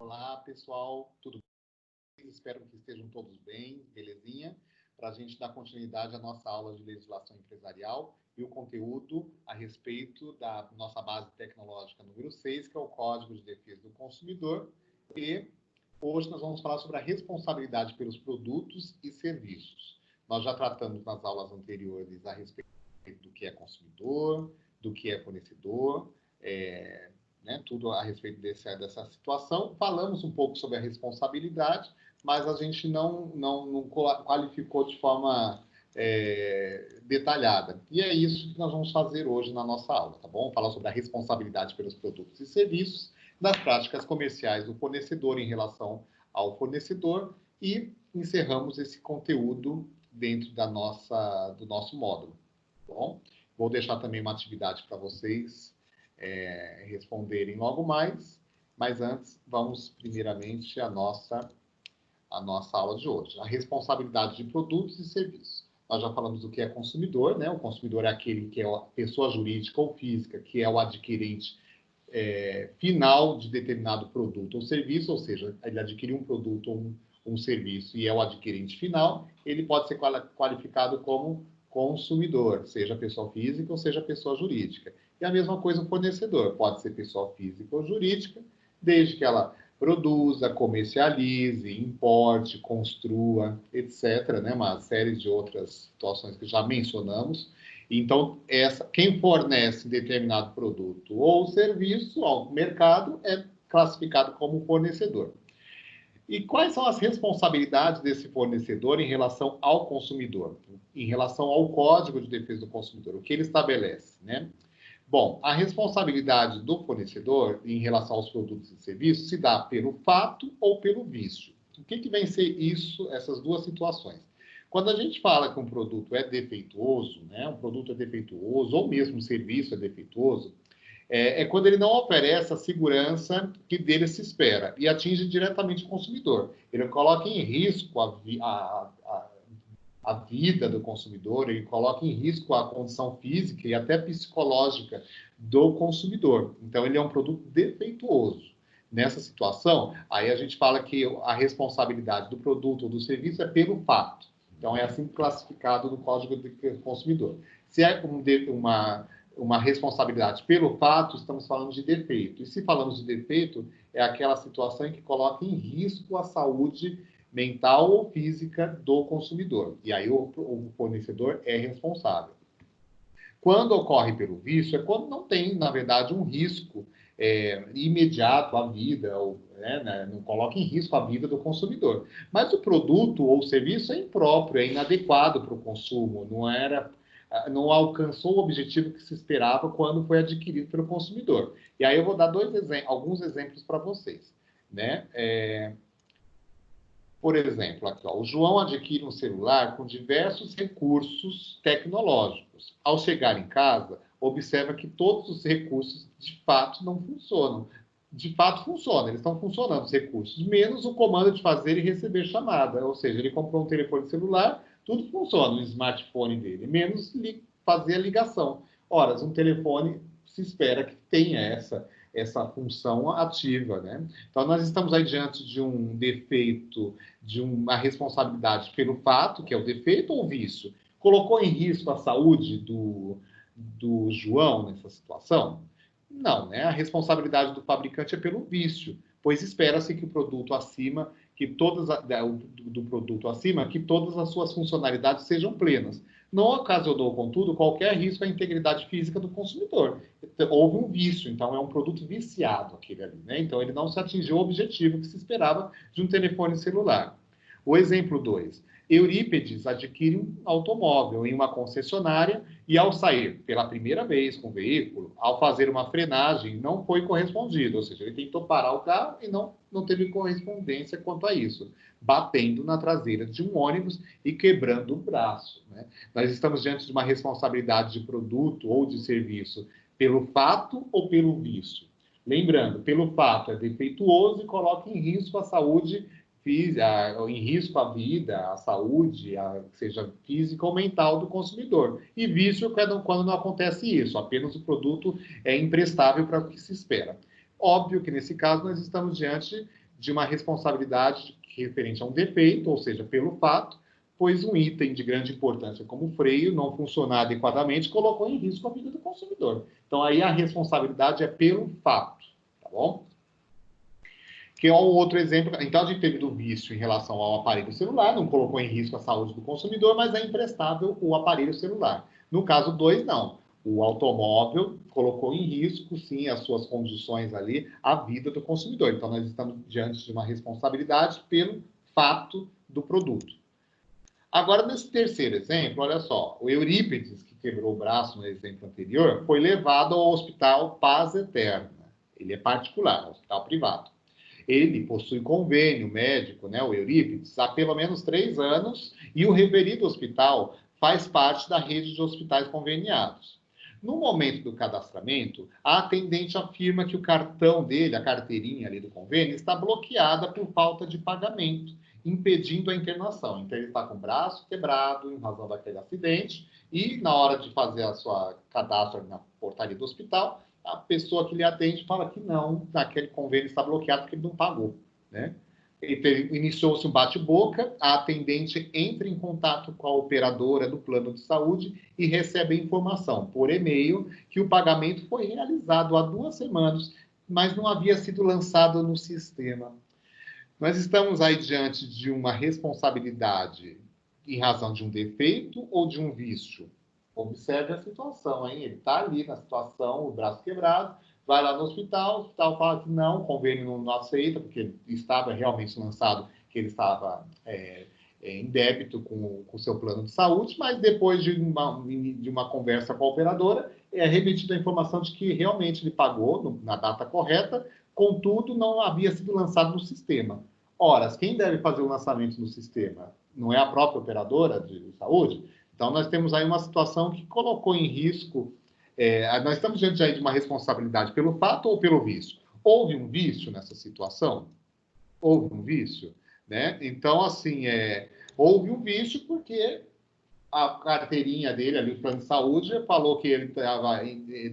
Olá, pessoal, tudo bem? Espero que estejam todos bem, belezinha? Para a gente dar continuidade à nossa aula de legislação empresarial e o conteúdo a respeito da nossa base tecnológica número 6, que é o Código de Defesa do Consumidor. E hoje nós vamos falar sobre a responsabilidade pelos produtos e serviços. Nós já tratamos nas aulas anteriores a respeito do que é consumidor, do que é fornecedor, tudo a respeito dessa situação. Falamos um pouco sobre a responsabilidade, mas a gente não qualificou de forma detalhada. E é isso que nós vamos fazer hoje na nossa aula, tá bom? Falar sobre a responsabilidade pelos produtos e serviços, das práticas comerciais do fornecedor em relação ao fornecedor e encerramos esse conteúdo dentro do nosso módulo, tá bom? Vou deixar também uma atividade para vocês responderem logo mais, mas antes vamos primeiramente à nossa aula de hoje. A responsabilidade de produtos e serviços. Nós já falamos do que é consumidor, né? O consumidor é aquele que é a pessoa jurídica ou física, que é o adquirente final de determinado produto ou serviço, ou seja, ele adquiriu um produto ou um serviço e é o adquirente final, ele pode ser qualificado como consumidor, seja pessoa física ou seja pessoa jurídica. E a mesma coisa o fornecedor, pode ser pessoa física ou jurídica, desde que ela produza, comercialize, importe, construa, etc., né? Uma série de outras situações que já mencionamos. Então, quem fornece determinado produto ou serviço ao mercado é classificado como fornecedor. E quais são as responsabilidades desse fornecedor em relação ao consumidor? Em relação ao Código de Defesa do Consumidor, o que ele estabelece, né? Bom, a responsabilidade do fornecedor em relação aos produtos e serviços se dá pelo fato ou pelo vício. O que vem ser isso, essas duas situações? Quando a gente fala que um produto é defeituoso, né, um produto é defeituoso, ou mesmo um serviço é defeituoso, é quando ele não oferece a segurança que dele se espera e atinge diretamente o consumidor. Ele coloca em risco a vida do consumidor, ele coloca em risco a condição física e até psicológica do consumidor. Então, ele é um produto defeituoso. Nessa situação, aí a gente fala que a responsabilidade do produto ou do serviço é pelo fato. Então, é assim classificado no Código do Consumidor. Se é uma responsabilidade pelo fato, estamos falando de defeito. E se falamos de defeito, é aquela situação em que coloca em risco a saúde mental ou física do consumidor. E aí o fornecedor é responsável. Quando ocorre pelo vício, é quando não tem, na verdade, um risco imediato à vida, ou, não coloca em risco a vida do consumidor. Mas o produto ou o serviço é impróprio, é inadequado para o consumo, não alcançou o objetivo que se esperava quando foi adquirido pelo consumidor. E aí eu vou dar alguns exemplos para vocês, né? Por exemplo, aqui, o João adquire um celular com diversos recursos tecnológicos. Ao chegar em casa, observa que todos os recursos de fato não funcionam. De fato funciona, eles estão funcionando os recursos, menos o comando de fazer e receber chamada. Ou seja, ele comprou um telefone celular, tudo funciona no smartphone dele, menos fazer a ligação. Ora, um telefone se espera que tenha essa função ativa, né? Então, nós estamos aí diante de um defeito, de uma responsabilidade pelo fato, que é o defeito ou vício. Colocou em risco a saúde do João nessa situação? Não, né? A responsabilidade do fabricante é pelo vício, pois espera-se que o produto acima, do produto acima, que todas as suas funcionalidades sejam plenas. Não ocasionou, contudo, qualquer risco à integridade física do consumidor. Houve um vício, então é um produto viciado aquele ali, né? Então ele não se atingiu o objetivo que se esperava de um telefone celular. O exemplo 2. Eurípedes adquire um automóvel em uma concessionária e, ao sair pela primeira vez com o veículo, ao fazer uma frenagem, não foi correspondido, ou seja, ele tentou parar o carro e não teve correspondência quanto a isso, batendo na traseira de um ônibus e quebrando o braço, né? Nós estamos diante de uma responsabilidade de produto ou de serviço pelo fato ou pelo vício. Lembrando, pelo fato é defeituoso e coloca em risco a saúde em risco a vida, a saúde, seja física ou mental do consumidor. E vício quando não acontece isso, apenas o produto é imprestável para o que se espera. Óbvio que, nesse caso, nós estamos diante de uma responsabilidade referente a um defeito, ou seja, pelo fato, pois um item de grande importância como o freio não funcionar adequadamente colocou em risco a vida do consumidor. Então, aí a responsabilidade é pelo fato, tá bom? Que é um outro exemplo. Então, a gente teve do vício em relação ao aparelho celular, não colocou em risco a saúde do consumidor, mas é imprestável o aparelho celular. No caso 2, não. O automóvel colocou em risco, sim, as suas condições ali, a vida do consumidor. Então, nós estamos diante de uma responsabilidade pelo fato do produto. Agora, nesse terceiro exemplo, olha só, o Eurípides, que quebrou o braço no exemplo anterior, foi levado ao Hospital Paz Eterna. Ele é particular, hospital privado. Ele possui convênio médico, né, o Eurípides, há pelo menos 3 anos, e o referido hospital faz parte da rede de hospitais conveniados. No momento do cadastramento, a atendente afirma que o cartão dele, a carteirinha ali do convênio, está bloqueada por falta de pagamento, impedindo a internação. Então, ele está com o braço quebrado em razão daquele acidente, e na hora de fazer a sua cadastro na portaria do hospital, a pessoa que lhe atende fala que não, aquele convênio está bloqueado porque ele não pagou, né? Iniciou-se um bate-boca, a atendente entra em contato com a operadora do plano de saúde e recebe a informação por e-mail que o pagamento foi realizado há 2 semanas, mas não havia sido lançado no sistema. Nós estamos aí diante de uma responsabilidade em razão de um defeito ou de um vício? Observe a situação, hein? Ele está ali na situação, o braço quebrado, vai lá no hospital, o hospital fala que não, o convênio não aceita, porque estava realmente lançado que ele estava em débito com o seu plano de saúde, mas depois de uma conversa com a operadora, é remetida a informação de que realmente ele pagou na data correta, contudo, não havia sido lançado no sistema. Ora, quem deve fazer o lançamento no sistema? Não é a própria operadora de saúde? Então, nós temos aí uma situação que colocou em risco, nós estamos diante aí de uma responsabilidade pelo fato ou pelo vício? Houve um vício nessa situação? Houve um vício, né? Então, assim, houve um vício porque a carteirinha dele, ali, o plano de saúde, falou que ele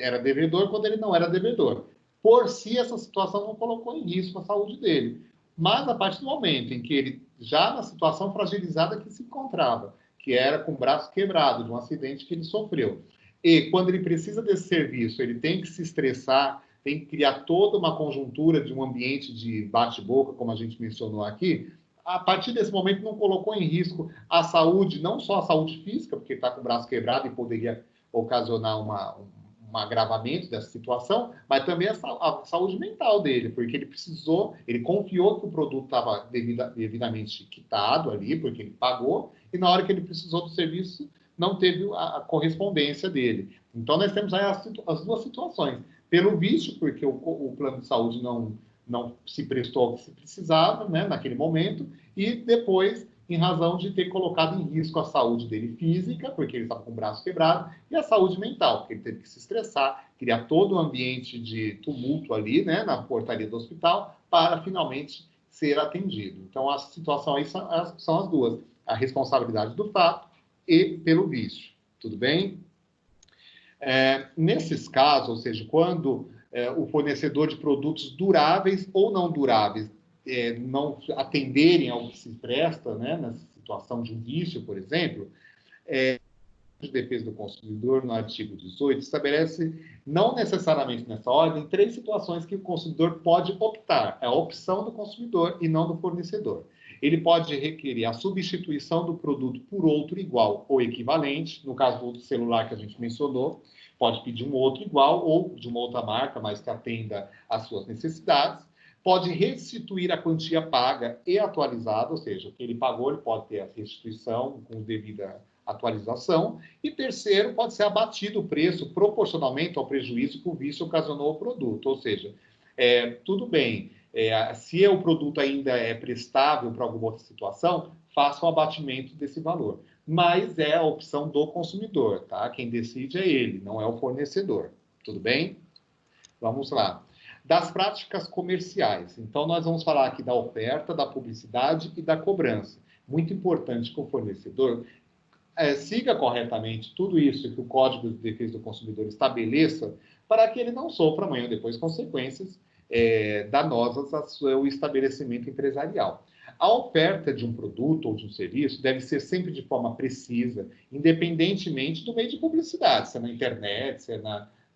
era devedor quando ele não era devedor. Por si, essa situação não colocou em risco a saúde dele. Mas, a partir do momento em que ele, já na situação fragilizada que se encontrava, que era com o braço quebrado de um acidente que ele sofreu. E quando ele precisa desse serviço, ele tem que se estressar, tem que criar toda uma conjuntura de um ambiente de bate-boca, como a gente mencionou aqui. A partir desse momento, não colocou em risco a saúde, não só a saúde física, porque está com o braço quebrado e poderia ocasionar um agravamento dessa situação, mas também a saúde mental dele, porque ele confiou que o produto estava devidamente quitado ali, porque ele pagou, e na hora que ele precisou do serviço, não teve a correspondência dele. Então, nós temos aí as 2 situações. Pelo vício, porque o plano de saúde não se prestou ao que se precisava, né, naquele momento, e depois, em razão de ter colocado em risco a saúde dele física, porque ele estava com o braço quebrado, e a saúde mental, porque ele teve que se estressar, criar todo um ambiente de tumulto ali, né, na portaria do hospital, para finalmente ser atendido. Então, a situação aí são as 2, a responsabilidade do fato e pelo vício, tudo bem? Nesses casos, ou seja, quando o fornecedor de produtos duráveis ou não duráveis não atenderem ao que se presta, né, nessa situação de um vício, por exemplo, de defesa do consumidor, no artigo 18, estabelece, não necessariamente nessa ordem, 3 situações que o consumidor pode optar. É a opção do consumidor e não do fornecedor. Ele pode requerer a substituição do produto por outro igual ou equivalente, no caso do celular que a gente mencionou, pode pedir um outro igual ou de uma outra marca, mas que atenda às suas necessidades. Pode restituir a quantia paga e atualizada, ou seja, o que ele pagou, ele pode ter a restituição com devida atualização. E terceiro, pode ser abatido o preço proporcionalmente ao prejuízo que o vício ocasionou ao produto. Ou seja, tudo bem, se o produto ainda é prestável para alguma outra situação, faça o abatimento desse valor. Mas é a opção do consumidor, tá? Quem decide é ele, não é o fornecedor. Tudo bem? Vamos lá. Das práticas comerciais. Então, nós vamos falar aqui da oferta, da publicidade e da cobrança. Muito importante que o fornecedor siga corretamente tudo isso que o Código de Defesa do Consumidor estabeleça para que ele não sofra amanhã ou depois consequências danosas ao seu estabelecimento empresarial. A oferta de um produto ou de um serviço deve ser sempre de forma precisa, independentemente do meio de publicidade, se é na internet, se é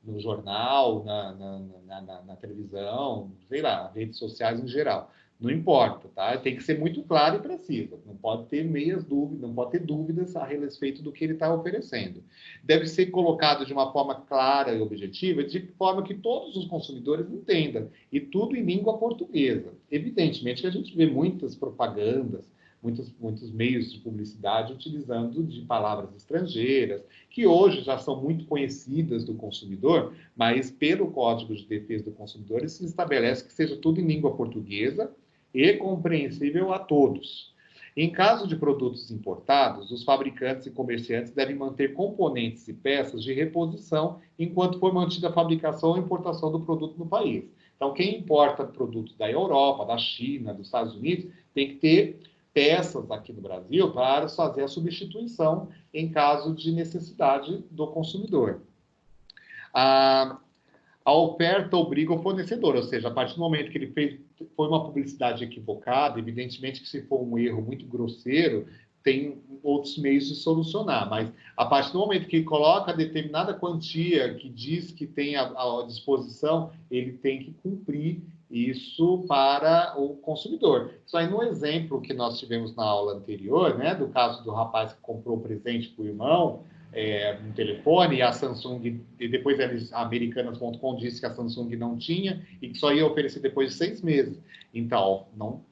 no jornal, na televisão, sei lá, redes sociais em geral. Não importa, tá? Tem que ser muito claro e preciso. Não pode ter meias dúvidas, não pode ter dúvidas a respeito do que ele está oferecendo. Deve ser colocado de uma forma clara e objetiva, de forma que todos os consumidores entendam, e tudo em língua portuguesa. Evidentemente que a gente vê muitas propagandas, muitos meios de publicidade utilizando de palavras estrangeiras, que hoje já são muito conhecidas do consumidor, mas pelo Código de Defesa do Consumidor se estabelece que seja tudo em língua portuguesa e compreensível a todos. Em caso de produtos importados, os fabricantes e comerciantes devem manter componentes e peças de reposição enquanto for mantida a fabricação ou importação do produto no país. Então, quem importa produtos da Europa, da China, dos Estados Unidos, tem que ter peças aqui no Brasil para fazer a substituição em caso de necessidade do consumidor. A oferta obriga o fornecedor, ou seja, a partir do momento que ele foi uma publicidade equivocada, evidentemente que se for um erro muito grosseiro, tem outros meios de solucionar, mas a partir do momento que ele coloca determinada quantia que diz que tem à disposição, ele tem que cumprir isso para o consumidor. Isso aí no exemplo que nós tivemos na aula anterior, né, do caso do rapaz que comprou presente para o irmão, um telefone, e a Samsung, e depois a Americanas.com disse que a Samsung não tinha e que só ia oferecer depois de 6 meses. Então,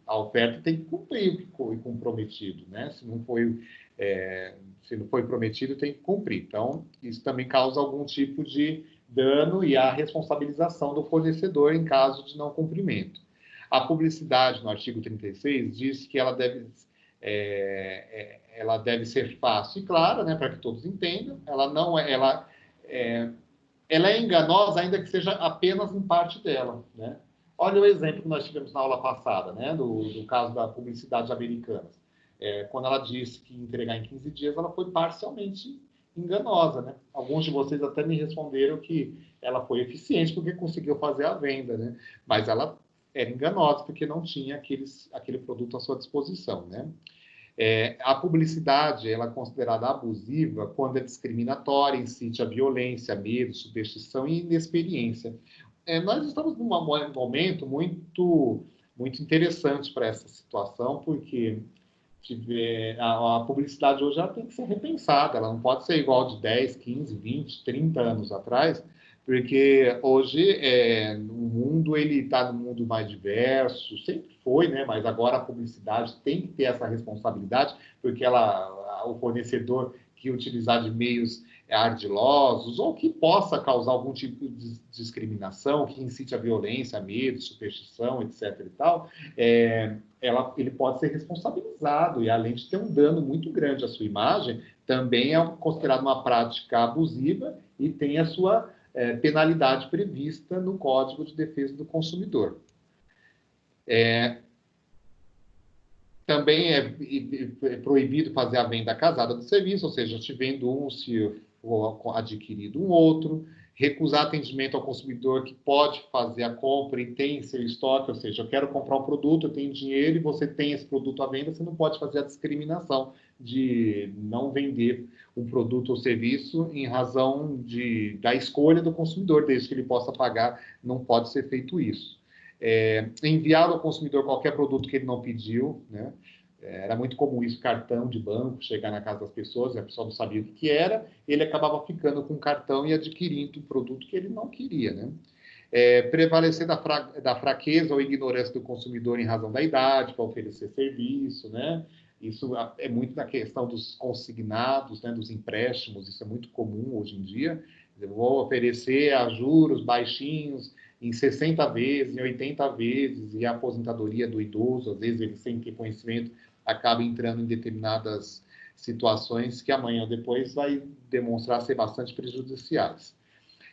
a oferta tem que cumprir o que foi comprometido, né? Se não foi prometido, tem que cumprir. Então, isso também causa algum tipo de dano e a responsabilização do fornecedor em caso de não cumprimento. A publicidade, no artigo 36, diz que ela deve ser fácil e clara, né, para que todos entendam. Ela é enganosa, ainda que seja apenas em parte dela, né? Olha o exemplo que nós tivemos na aula passada, né, do caso da publicidade americana. Quando ela disse que ia entregar em 15 dias, ela foi parcialmente enganosa, né? Alguns de vocês até me responderam que ela foi eficiente porque conseguiu fazer a venda, né? Mas ela era enganosa porque não tinha aquele produto à sua disposição, né? A publicidade ela é considerada abusiva quando é discriminatória, incite a violência, medo, superstição e inexperiência. Nós estamos num momento muito, muito interessante para essa situação, porque a publicidade hoje ela tem que ser repensada, ela não pode ser igual de 10, 15, 20, 30 anos atrás, porque hoje o mundo ele está num mundo mais diverso, sempre foi, né? Mas agora a publicidade tem que ter essa responsabilidade, porque o fornecedor que utilizar de meios ardilosos ou que possa causar algum tipo de discriminação, que incite a violência, medo, superstição, etc. e tal, ele pode ser responsabilizado e, além de ter um dano muito grande à sua imagem, também é considerado uma prática abusiva e tem a sua penalidade prevista no Código de Defesa do Consumidor. Também é proibido fazer a venda casada do serviço, ou seja, te vendo um se for adquirido um outro, recusar atendimento ao consumidor que pode fazer a compra e tem seu estoque, ou seja, eu quero comprar um produto, eu tenho dinheiro e você tem esse produto à venda, você não pode fazer a discriminação de não vender um produto ou serviço em razão da escolha do consumidor, desde que ele possa pagar, não pode ser feito isso. Enviar ao consumidor qualquer produto que ele não pediu, né? Era muito comum isso, cartão de banco, chegar na casa das pessoas, a pessoa não sabia o que era, ele acabava ficando com o cartão e adquirindo um produto que ele não queria, né? Prevalecer da fraqueza ou ignorância do consumidor em razão da idade para oferecer serviço, né? Isso é muito na questão dos consignados, né, dos empréstimos, isso é muito comum hoje em dia. Eu vou oferecer a juros baixinhos, em 60 vezes, em 80 vezes, e a aposentadoria do idoso, às vezes ele sem ter conhecimento, acaba entrando em determinadas situações que amanhã ou depois vai demonstrar ser bastante prejudiciais.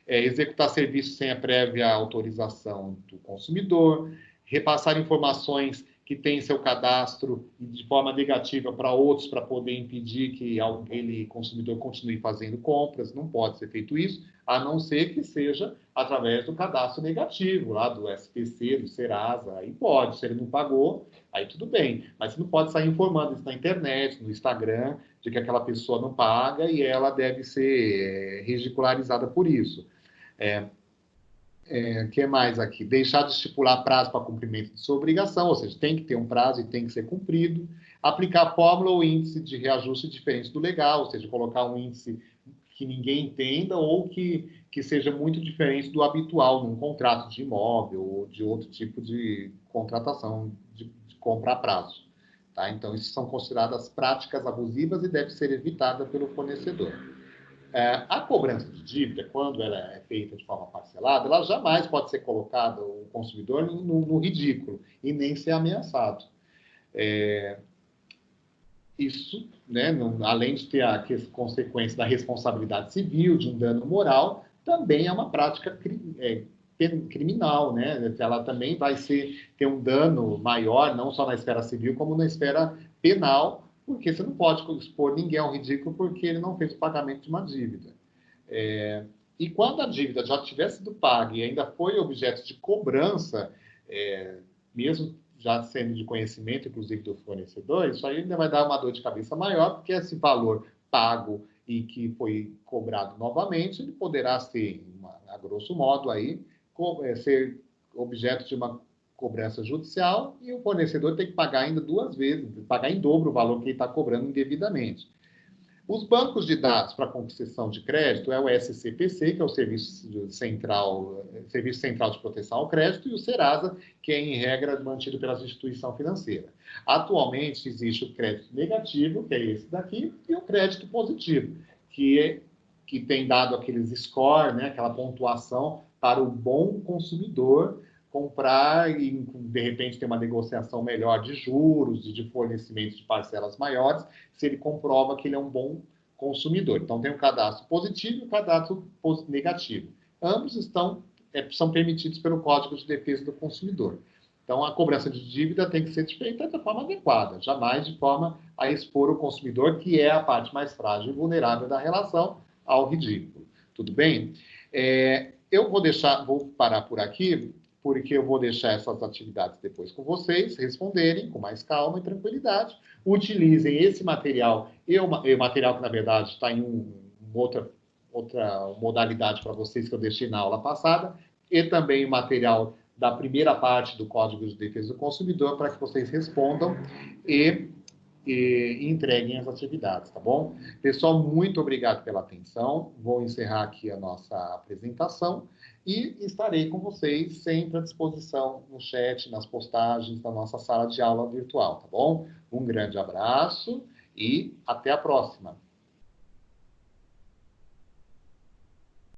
Executar serviços sem a prévia autorização do consumidor, repassar informações que que tem seu cadastro de forma negativa para outros, para poder impedir que aquele consumidor continue fazendo compras. Não pode ser feito isso, a não ser que seja através do cadastro negativo, lá do SPC, do Serasa. Aí pode, se ele não pagou, aí tudo bem. Mas você não pode sair informando isso na internet, no Instagram, de que aquela pessoa não paga e ela deve ser ridicularizada por isso. O que mais aqui? Deixar de estipular prazo para cumprimento de sua obrigação, ou seja, tem que ter um prazo e tem que ser cumprido. Aplicar fórmula ou índice de reajuste diferente do legal, ou seja, colocar um índice que ninguém entenda ou que seja muito diferente do habitual num contrato de imóvel ou de outro tipo de contratação de compra a prazo. Tá? Então, isso são consideradas práticas abusivas e deve ser evitada pelo fornecedor. A cobrança de dívida, quando ela é feita de forma parcelada, ela jamais pode ser colocada, o consumidor, no ridículo e nem ser ameaçado. Isso, né, além de ter a consequência da responsabilidade civil, de um dano moral, também é uma prática criminal, né? Ela também vai ter um dano maior, não só na esfera civil, como na esfera penal, porque você não pode expor ninguém ao ridículo porque ele não fez o pagamento de uma dívida. E quando a dívida já tiver sido paga e ainda foi objeto de cobrança, mesmo já sendo de conhecimento, inclusive, do fornecedor, isso aí ainda vai dar uma dor de cabeça maior, porque esse valor pago e que foi cobrado novamente, ele poderá ser, a grosso modo, aí, ser objeto de uma cobrança judicial e o fornecedor tem que pagar ainda 2 vezes, pagar em dobro o valor que ele está cobrando indevidamente. Os bancos de dados para concessão de crédito é o SCPC, que é o Serviço Central de Proteção ao Crédito, e o Serasa, que é, em regra, mantido pela instituição financeira. Atualmente, existe o crédito negativo, que é esse daqui, e o crédito positivo, que tem dado aqueles score, né, aquela pontuação para o bom consumidor comprar e, de repente, ter uma negociação melhor de juros e de fornecimento de parcelas maiores, se ele comprova que ele é um bom consumidor. Então, tem o cadastro positivo e o cadastro negativo. Ambos são permitidos pelo Código de Defesa do Consumidor. Então, a cobrança de dívida tem que ser feita da forma adequada, jamais de forma a expor o consumidor, que é a parte mais frágil e vulnerável da relação, ao ridículo. Tudo bem? Eu vou parar por aqui, porque eu vou deixar essas atividades depois com vocês, responderem com mais calma e tranquilidade. Utilizem esse material, o material que, na verdade, está em outra modalidade para vocês que eu deixei na aula passada, e também o material da primeira parte do Código de Defesa do Consumidor, para que vocês respondam e entreguem as atividades, tá bom? Pessoal, muito obrigado pela atenção. Vou encerrar aqui a nossa apresentação e estarei com vocês sempre à disposição no chat, nas postagens da nossa sala de aula virtual, tá bom? Um grande abraço e até a próxima.